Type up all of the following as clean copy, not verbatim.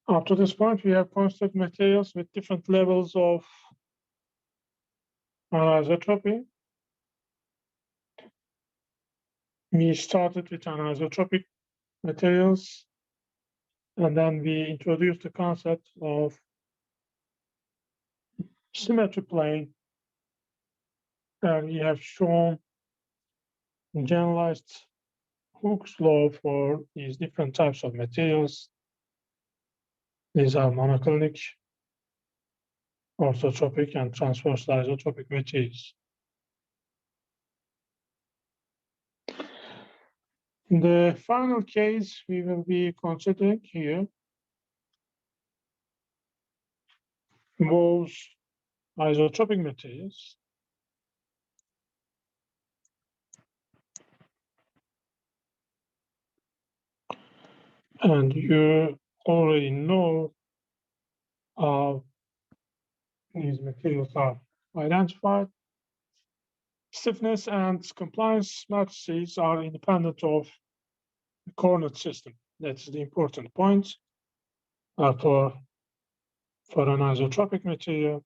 Up to this point, we have considered materials with different levels of anisotropy. We started with anisotropic materials, and then we introduced the concept of symmetry plane, and we have shown generalized Hooke's law for these different types of materials. These are monoclinic, orthotropic, and transversal isotropic materials. The final case we will be considering here involves isotropic materials. And you already know how these materials are identified. Stiffness and compliance matrices are independent of the coordinate system. That's the important point. For an isotropic material,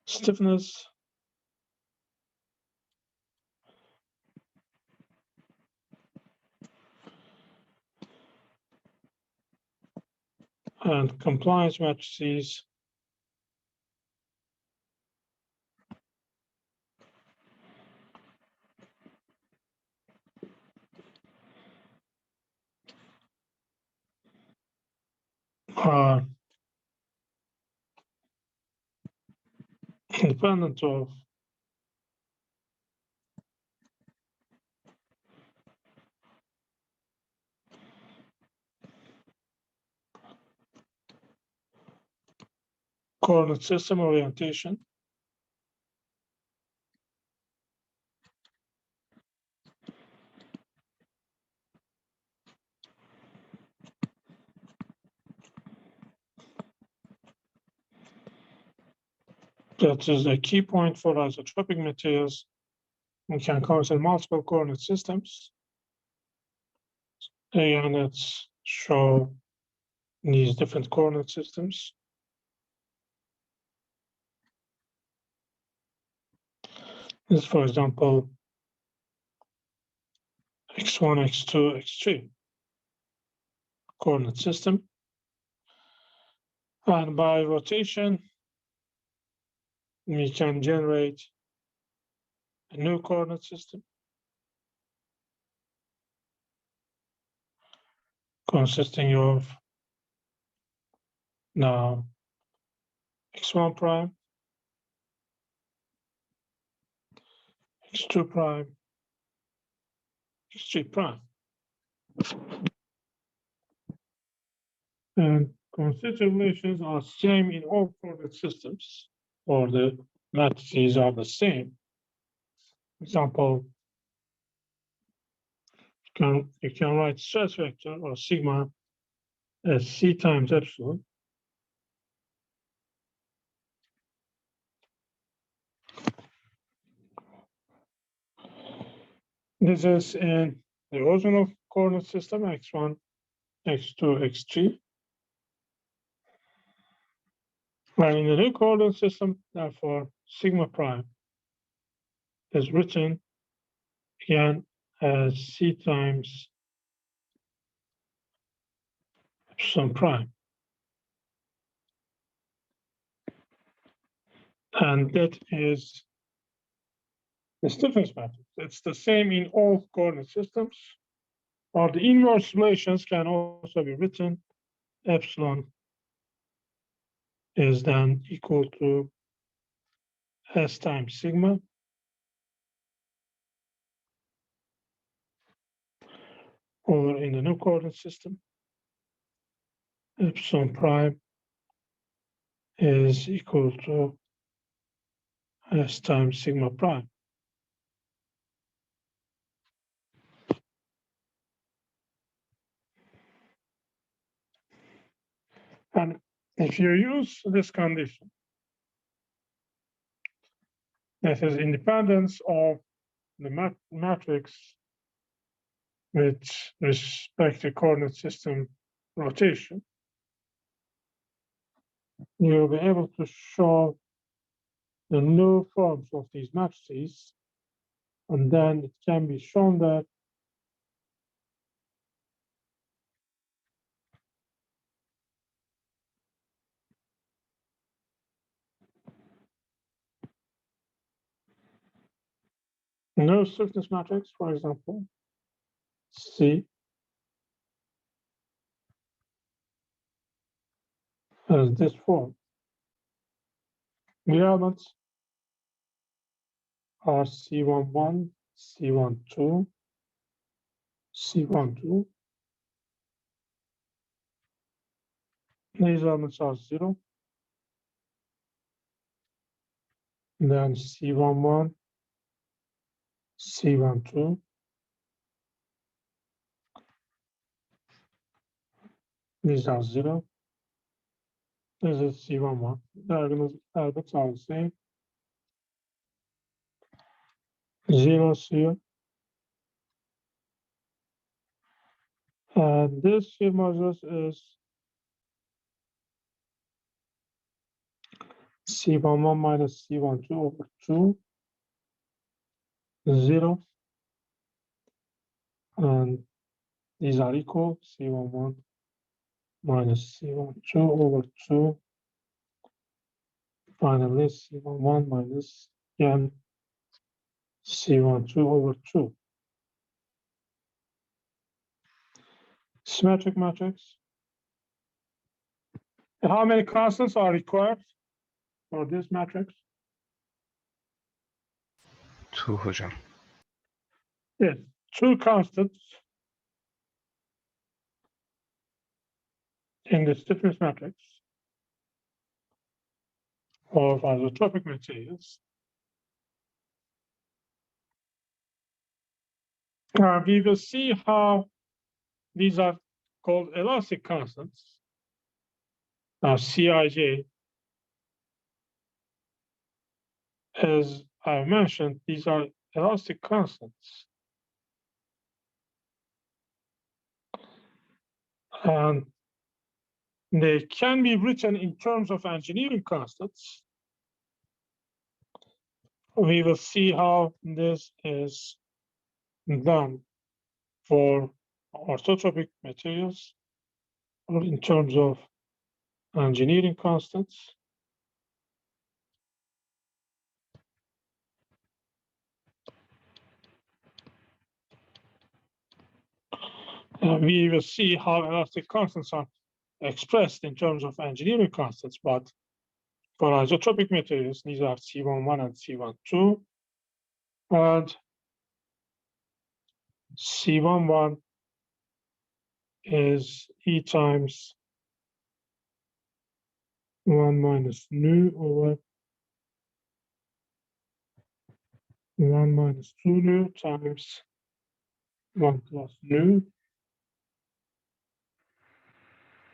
stiffness and compliance matrices are independent of coordinate system orientation. That is a key point for isotropic materials. We can consider multiple coordinate systems. Again, let's show these different coordinate systems. This, for example, x1, x2, x3 coordinate system. And by rotation, we can generate a new coordinate system consisting of now x1 prime, x2 prime, x3 prime. And constitutive relations are same in all coordinate systems, or the matrices are the same. For example, you can write stress vector or sigma as c times epsilon. This is in the original coordinate system, x1, x2, x3. And in the new coordinate system, therefore, sigma prime is written again as c times epsilon prime. And that is the stiffness matrix. It's the same in all coordinate systems. Or the inverse relations can also be written. Epsilon is then equal to S times sigma. Or in the new coordinate system, epsilon prime is equal to S times sigma prime. And if you use this condition, that is independence of the matrix with respect to coordinate system rotation, you'll be able to show the new forms of these matrices, and then it can be shown that no stiffness matrix, for example, C has this form. The elements are C11, C12, C12. These elements are 0. Then C11, C12. These are 0. This is C11. The elements are the same. 0 here. And this shear modulus is C11 minus C12 over 2, 0. And these are equal, C11 minus C12 over 2. Finally, C11 minus again C12 over 2. Symmetric matrix. How many constants are required for this matrix? 2 hocam. Yes, 2 constants in the stiffness matrix of isotropic materials. We will see how these are called elastic constants. Now, Cij, as I mentioned, these are elastic constants. And they can be written in terms of engineering constants. We will see how this is done for orthotropic materials or in terms of engineering constants. We will see how elastic constants are expressed in terms of engineering constants, but for isotropic materials, these are C11 and C12. And C11 is E times 1 minus nu over 1 minus 2 nu times 1 plus nu.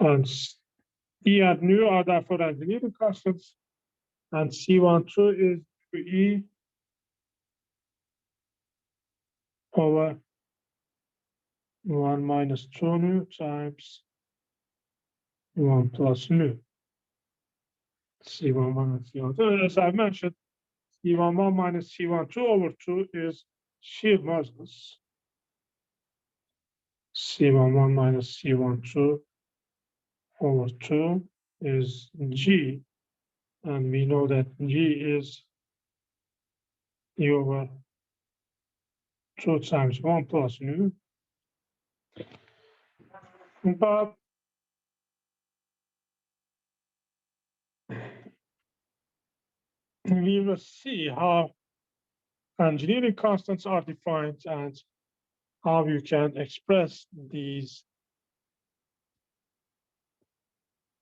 And E and nu are therefore engineering constants. And C12 is E over 1 minus 2 nu times 1 plus nu. C11 and C12. As I mentioned, C11 minus C12 over 2 is shear modulus. C11 minus C12 over 2 is G, and we know that G is E over 2 times 1 plus nu. But we will see how engineering constants are defined and how you can express these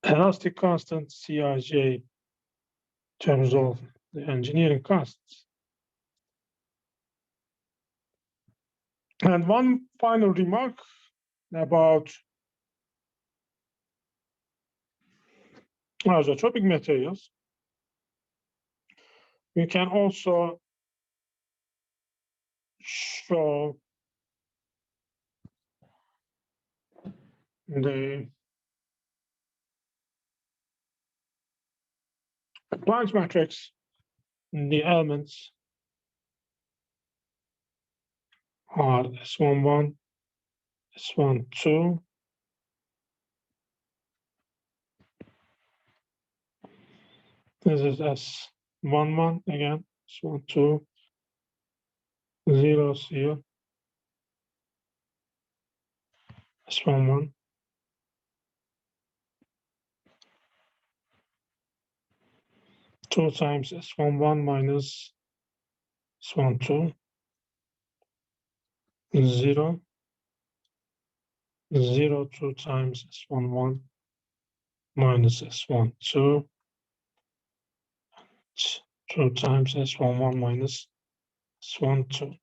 elastic constants Cij in terms of the engineering constants. And one final remark about isotropic materials, we can also show the compliance matrix, the elements are S11, S12, this is S11 again, S12, 0 here, S11, two times S11 minus S12, 0, 0, 2 times S11 minus S12, 2 times S11 minus S12.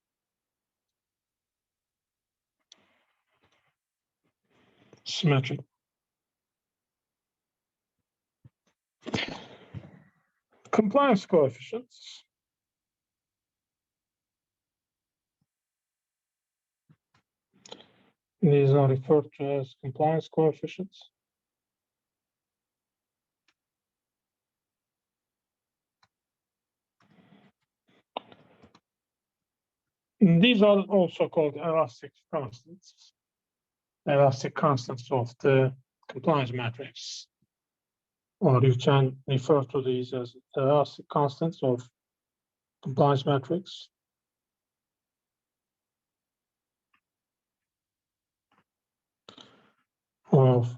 Symmetric. Compliance coefficients. These are referred to as compliance coefficients. And these are also called elastic constants. Elastic constants of the compliance matrix. Or you can refer to these as elastic constants of compliance matrix. Of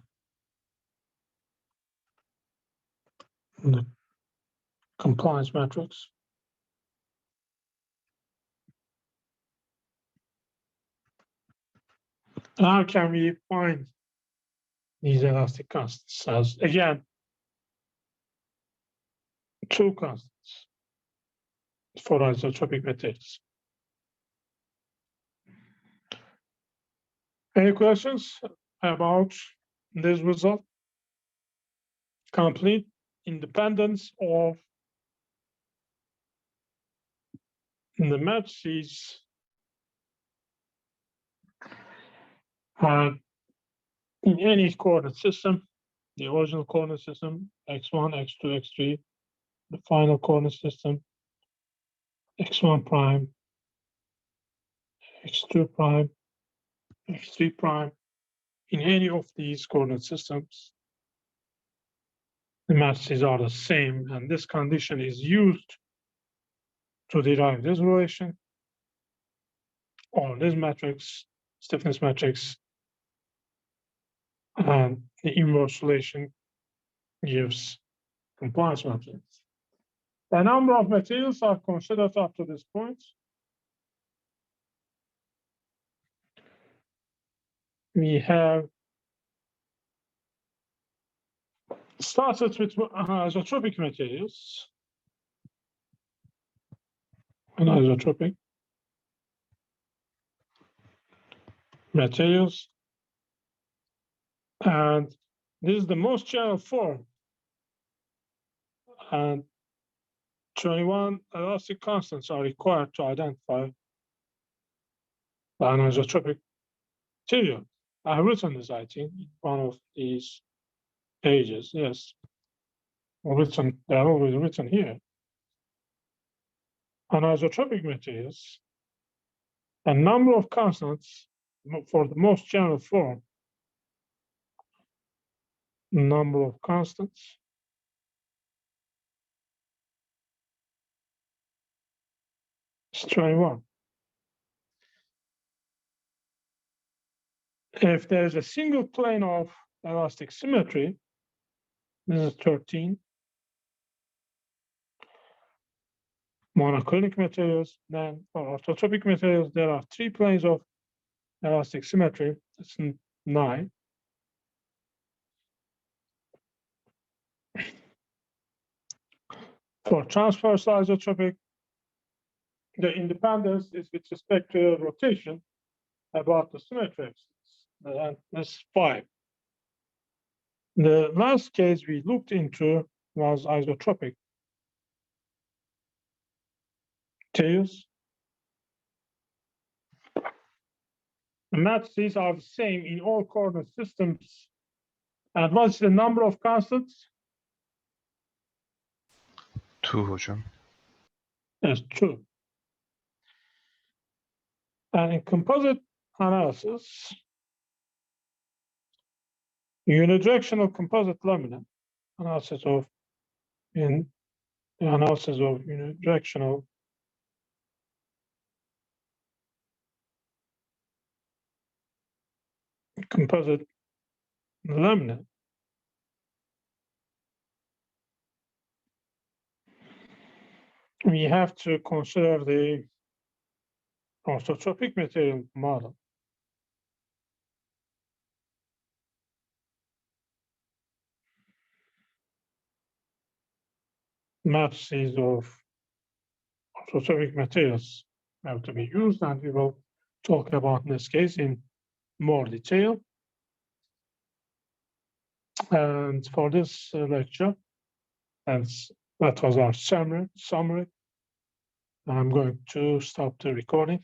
the compliance matrix. How can we find these elastic constants? As again, two constants for isotropic materials. Any questions about this result? Complete independence of the matrices in any coordinate system, the original coordinate system, x1, x2, x3, the final coordinate system, x1 prime, x2 prime, x3 prime, in any of these coordinate systems, the matrices are the same, and this condition is used to derive this relation, or this matrix, stiffness matrix, and the inverse relation gives compliance matrix. The number of materials are considered up to this point. We have started with isotropic materials. And isotropic materials. And this is the most general form. And 21 elastic constants are required to identify an isotropic material. I have written this, I think, in one of these pages. Yes, they're always written here. Anisotropic materials, a number of constants for the most general form. Number of constants is 21. If there is a single plane of elastic symmetry, this is 13. Monoclinic materials, then for orthotropic materials, there are 3 planes of elastic symmetry. It's 9. For transverse isotropic, the independence is with respect to rotation about the symmetry axis, and this is 5. The last case we looked into was isotropic materials. The matrices are the same in all coordinate systems. And what's the number of constants? 2 hocam. That's 2. And in composite analysis, unidirectional composite lamina analysis of unidirectional composite lamina. We have to consider the isotropic material model. Matrices of isotropic materials have to be used, and we will talk about this case in more detail. And for this lecture, and that was our summary. I'm going to stop the recording.